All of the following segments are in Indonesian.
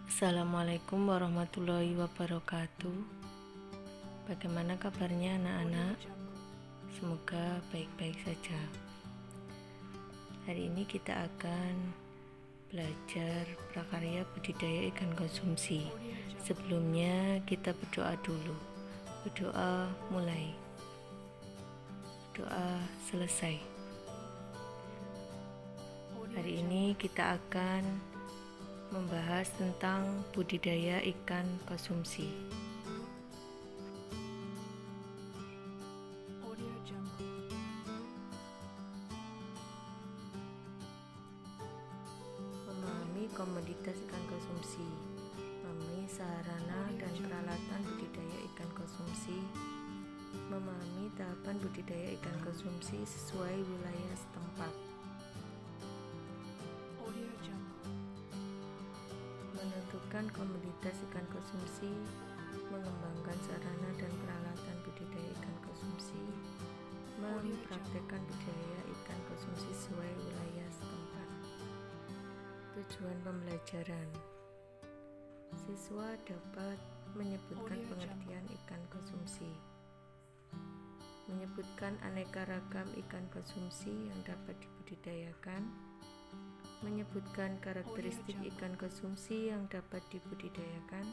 Assalamualaikum warahmaullahi wabarakatuh. Bagaimana kabarnya anak-anak? Semoga baik-baik saja. Hari ini kita akan belajar prakarya budidaya ikan konsumsi. Sebelumnya kita berdoa dulu. Berdoa mulai. Doa selesai. Hari ini kita akan membahas tentang budidaya ikan konsumsi. Memahami komoditas ikan konsumsi, memahami sarana dan peralatan budidaya ikan konsumsi, memahami tahapan budidaya ikan konsumsi sesuai wilayah setempat. Menentukan komoditas ikan konsumsi, mengembangkan sarana dan peralatan budidaya ikan konsumsi, mempraktekkan budidaya ikan konsumsi sesuai wilayah setempat. Tujuan pembelajaran: siswa dapat menyebutkan pengertian ikan konsumsi, menyebutkan aneka ragam ikan konsumsi yang dapat dibudidayakan, menyebutkan karakteristik ikan konsumsi yang dapat dibudidayakan,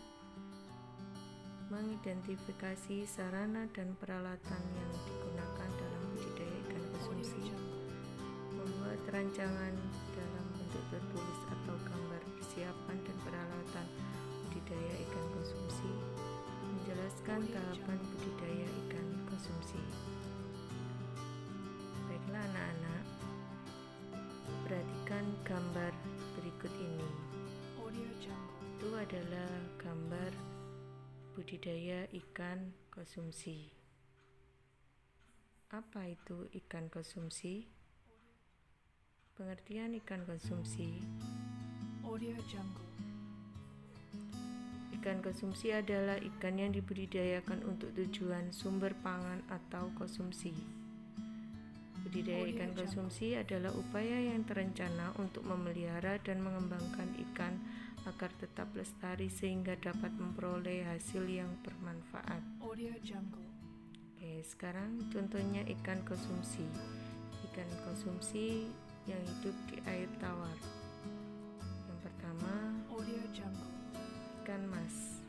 mengidentifikasi sarana dan peralatan yang digunakan dalam budidaya ikan konsumsi, membuat rancangan dalam bentuk tertulis atau gambar persiapan dan peralatan budidaya ikan konsumsi, menjelaskan tahapan budidaya ikan konsumsi. Baiklah anak-anak, perhatikan gambar berikut ini. Itu adalah gambar budidaya ikan konsumsi. Apa itu ikan konsumsi? Pengertian ikan konsumsi. Ikan konsumsi adalah ikan yang dibudidayakan untuk tujuan sumber pangan atau konsumsi. Budidaya ikan konsumsi adalah upaya yang terencana untuk memelihara dan mengembangkan ikan agar tetap lestari sehingga dapat memperoleh hasil yang bermanfaat. Oke, sekarang contohnya ikan konsumsi. Ikan konsumsi yang hidup di air tawar. Yang pertama, ikan mas.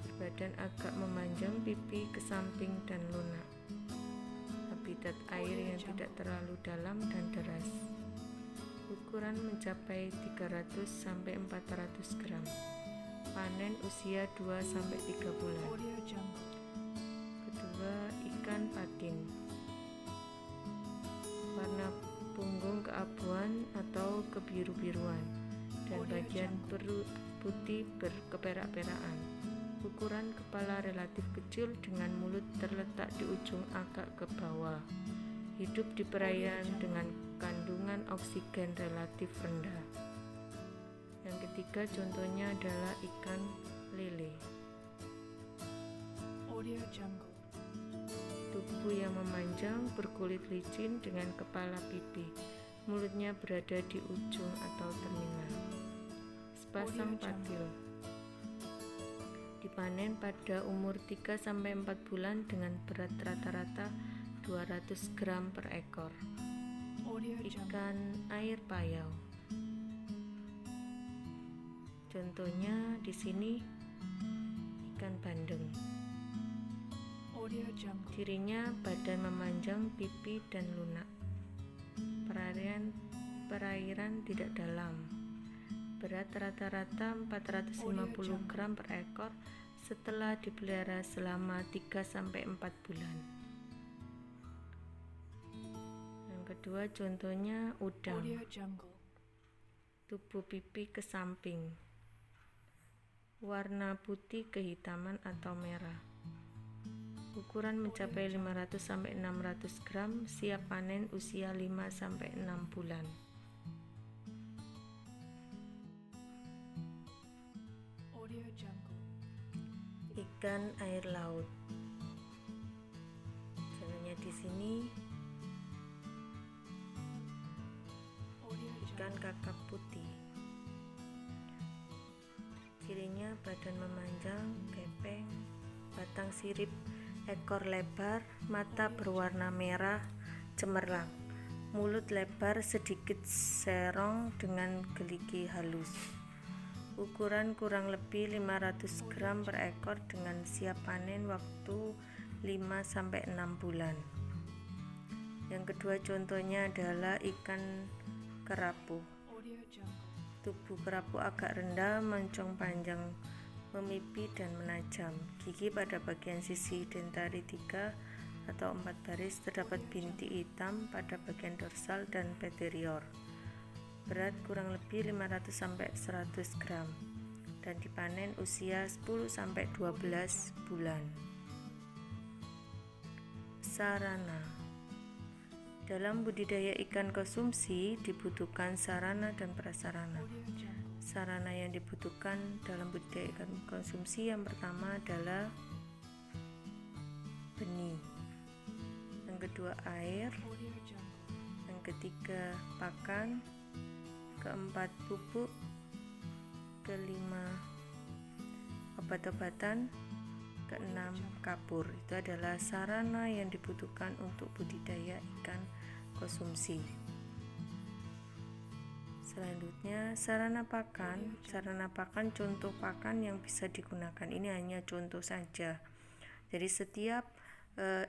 Berbadan agak memanjang, pipi ke samping dan lunak. Habitat air yang tidak terlalu dalam dan deras. Ukuran mencapai 300-400 gram. Panen usia 2-3 bulan. Kedua, ikan patin. Warna punggung keabuan atau kebiru-biruan dan bagian perut putih berkeperak-perakan. Ukuran kepala relatif kecil dengan mulut terletak di ujung agak ke bawah. Hidup di perairan dengan kandungan oksigen relatif rendah. Yang ketiga contohnya adalah ikan lele. Tubuh yang memanjang, berkulit licin dengan kepala pipi. Mulutnya berada di ujung atau terminal. Sepasang patil. Dipanen pada umur 3-4 bulan dengan berat rata-rata 200 gram per ekor. Ikan air payau. Contohnya di sini ikan bandeng. Cirinya badan memanjang, pipi dan lunak. Perairan tidak dalam. Berat rata-rata 450 gram per ekor setelah dipelihara selama 3-4 bulan. Yang kedua contohnya udang. Tubuh pipi ke samping. Warna putih kehitaman atau merah. Ukuran mencapai 500-600 gram, siap panen usia 5-6 bulan. Ikan air laut. Contohnya di sini kakap putih. Cirinya badan memanjang, gepeng, batang sirip, ekor lebar, mata berwarna merah cemerlang, mulut lebar sedikit serong dengan geligi halus. Ukuran kurang lebih 500 gram per ekor dengan siap panen waktu 5-6 bulan. Yang kedua contohnya adalah ikan kerapu. Tubuh kerapu agak rendah, moncong panjang, memipih dan menajam. Gigi pada bagian sisi dentari 3 atau 4 baris, terdapat bintik hitam pada bagian dorsal dan posterior. Berat kurang lebih 500-100 gram dan dipanen usia 10-12 bulan. Sarana. Dalam budidaya ikan konsumsi dibutuhkan sarana dan prasarana. Sarana yang dibutuhkan dalam budidaya ikan konsumsi yang pertama adalah benih, yang kedua air, yang ketiga pakan, keempat pupuk, kelima obat-obatan, keenam kapur. Itu adalah sarana yang dibutuhkan untuk budidaya ikan konsumsi. Selanjutnya sarana pakan. Sarana pakan, contoh pakan yang bisa digunakan. Ini hanya contoh saja. Jadi setiap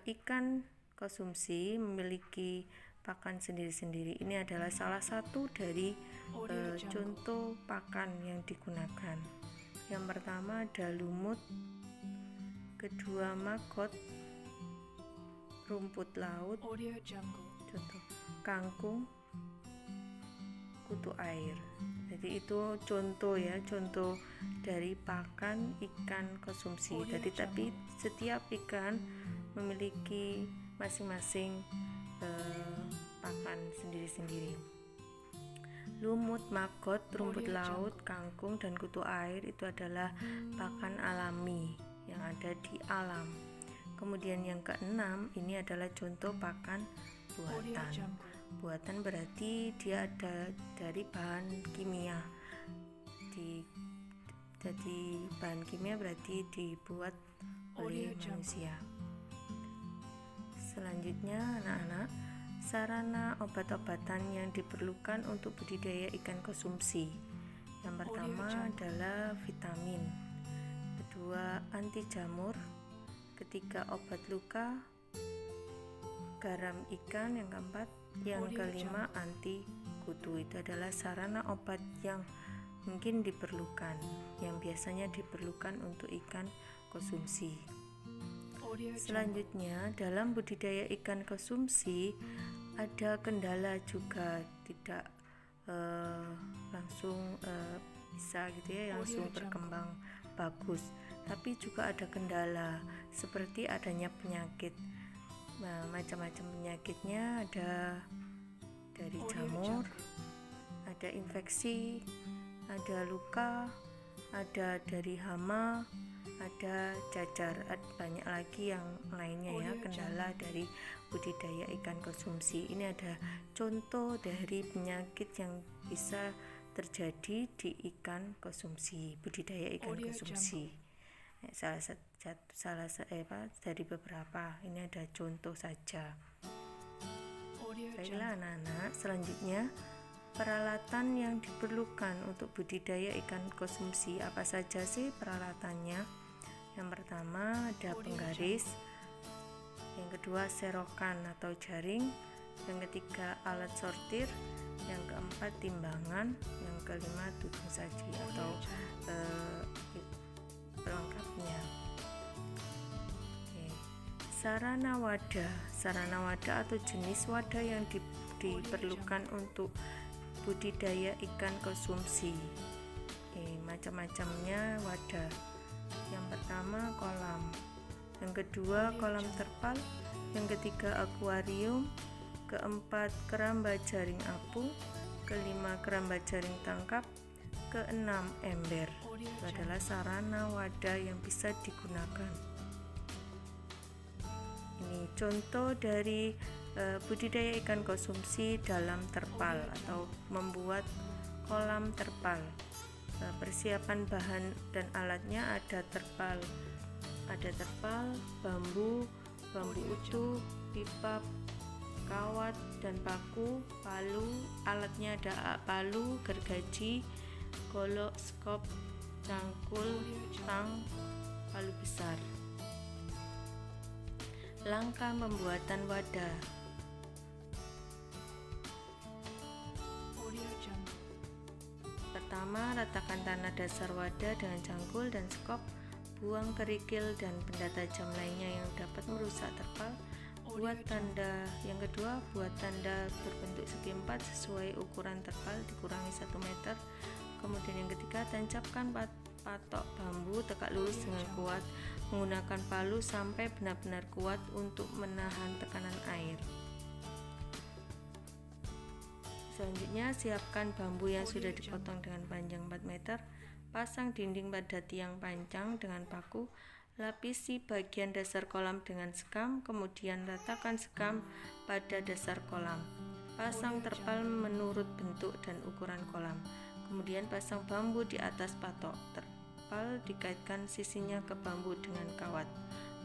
ikan konsumsi memiliki pakan sendiri-sendiri. Ini adalah salah satu dari contoh pakan yang digunakan. Yang pertama ada lumut, kedua maggot, rumput laut, contoh kangkung, kutu air. Jadi itu contoh ya, contoh dari pakan ikan konsumsi. Jadi tapi setiap ikan memiliki masing-masing pakan sendiri-sendiri. Lumut, maggot, rumput laut, kangkung, dan kutu air itu adalah pakan alami yang ada di alam. Kemudian yang keenam, ini adalah contoh pakan buatan. Buatan berarti dia ada dari bahan kimia. Jadi bahan kimia berarti dibuat oleh manusia. Selanjutnya anak-anak, sarana obat-obatan yang diperlukan untuk budidaya ikan konsumsi. Yang pertama adalah vitamin, kedua anti jamur, ketiga obat luka, garam ikan, yang keempat, yang kelima anti kutu. Itu adalah sarana obat yang mungkin diperlukan, yang biasanya diperlukan untuk ikan konsumsi. Selanjutnya dalam budidaya ikan konsumsi ada kendala juga, tidak langsung bisa gitu ya, langsung berkembang bagus, tapi juga ada kendala seperti adanya penyakit. Nah, macam-macam penyakitnya ada dari jamur, ada infeksi, ada luka, ada dari hama, ada cacar, banyak lagi yang lainnya ya, kendala dari budidaya ikan konsumsi. Ini ada contoh dari penyakit yang bisa terjadi di ikan konsumsi, budidaya ikan konsumsi. Salah dari beberapa, ini ada contoh saja. Baiklah anak-anak, selanjutnya peralatan yang diperlukan untuk budidaya ikan konsumsi. Apa saja sih peralatannya? Yang pertama ada penggaris, yang kedua serokan atau jaring, yang ketiga alat sortir, yang keempat timbangan, yang kelima tudung saji atau pelengkapnya. Sarana wadah atau jenis wadah yang diperlukan untuk budidaya ikan konsumsi. Macam-macamnya wadah. Yang pertama kolam, yang kedua kolam terpal, yang ketiga akuarium, keempat keramba jaring apung, kelima keramba jaring tangkap, keenam ember. Itu adalah sarana wadah yang bisa digunakan. Ini contoh dari budidaya ikan konsumsi dalam terpal atau membuat kolam terpal. Persiapan bahan dan alatnya ada terpal, bambu utuh, pipa, kawat dan paku, palu. Alatnya ada palu, gergaji, golok, skop, cangkul, tang, palu besar. Langkah pembuatan wadah. Pertama, ratakan tanah dasar wadah dengan cangkul dan skop. Buang kerikil dan benda tajam lainnya yang dapat merusak terpal. Yang kedua, buat tanda berbentuk segi empat sesuai ukuran terpal dikurangi 1 meter. Kemudian yang ketiga, tancapkan patok bambu tegak lurus dengan kuat menggunakan palu sampai benar-benar kuat untuk menahan tekanan air. Selanjutnya, siapkan bambu yang sudah dipotong dengan panjang 4 meter. Pasang dinding pada tiang panjang dengan paku. Lapisi bagian dasar kolam dengan sekam, kemudian ratakan sekam pada dasar kolam. Pasang terpal menurut bentuk dan ukuran kolam. Kemudian pasang bambu di atas patok terpal, dikaitkan sisinya ke bambu dengan kawat.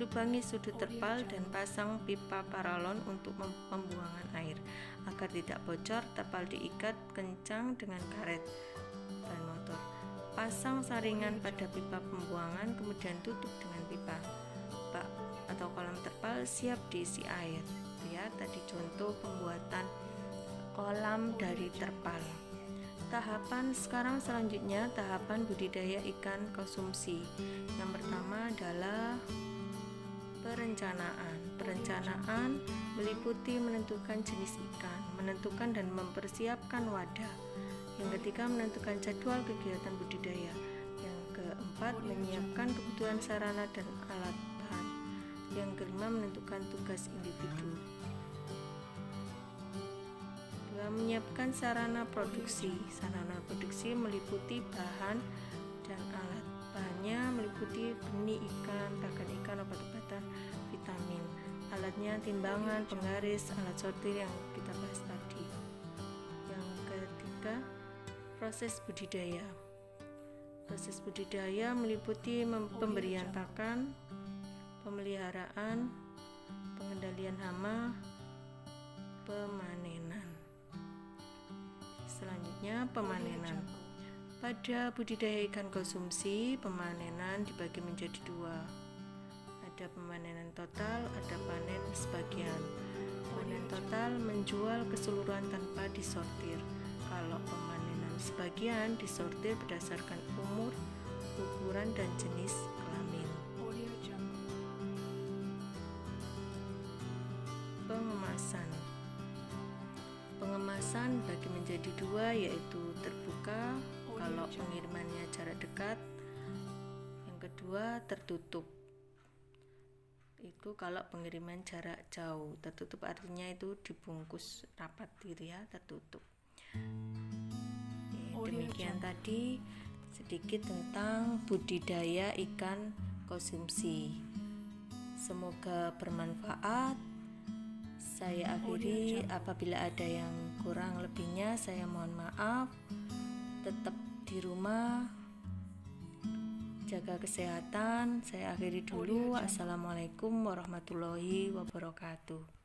Lubangi sudut terpal dan pasang pipa paralon untuk pembuangan air. Agar tidak bocor, terpal diikat kencang dengan karet dan motor. Pasang saringan pada pipa pembuangan, kemudian tutup dengan pipa. Bak atau kolam terpal siap diisi air. Ya, tadi contoh pembuatan kolam dari terpal. Selanjutnya tahapan budidaya ikan konsumsi. Yang pertama adalah Perencanaan meliputi menentukan jenis ikan, menentukan dan mempersiapkan wadah. Yang ketiga, menentukan jadwal kegiatan budidaya. Yang keempat, menyiapkan kebutuhan sarana dan alat bahan. Yang kelima, menentukan tugas individu. Dua, menyiapkan sarana produksi. Sarana produksi meliputi bahan dan alat. Bahannya meliputi benih ikan, pakan ikan, obat-obatan, vitamin. Alatnya timbangan, penggaris, alat sortir yang kita bahas tadi. Yang ketiga, proses budidaya. Proses budidaya meliputi pemberian pakan, pemeliharaan, pengendalian hama, pemanenan. Selanjutnya, pemanenan. Pada budidaya ikan konsumsi, pemanenan dibagi menjadi 2. Ada pemanenan total, ada panen sebagian. Panen total menjual keseluruhan tanpa disortir. Kalau pemanenan sebagian disortir berdasarkan umur, ukuran, dan jenis kelamin. Pengemasan bagi menjadi 2, yaitu terbuka kalau pengirimannya jarak dekat. Yang kedua, tertutup. Itu kalau pengiriman jarak jauh. Tertutup artinya itu dibungkus rapat gitu ya, tertutup. Demikian tadi sedikit tentang budidaya ikan konsumsi. Semoga bermanfaat. Saya akhiri, apabila ada yang kurang lebihnya saya mohon maaf. Tetap di rumah, jaga kesehatan. Saya akhiri dulu. Assalamualaikum warahmatullahi wabarakatuh.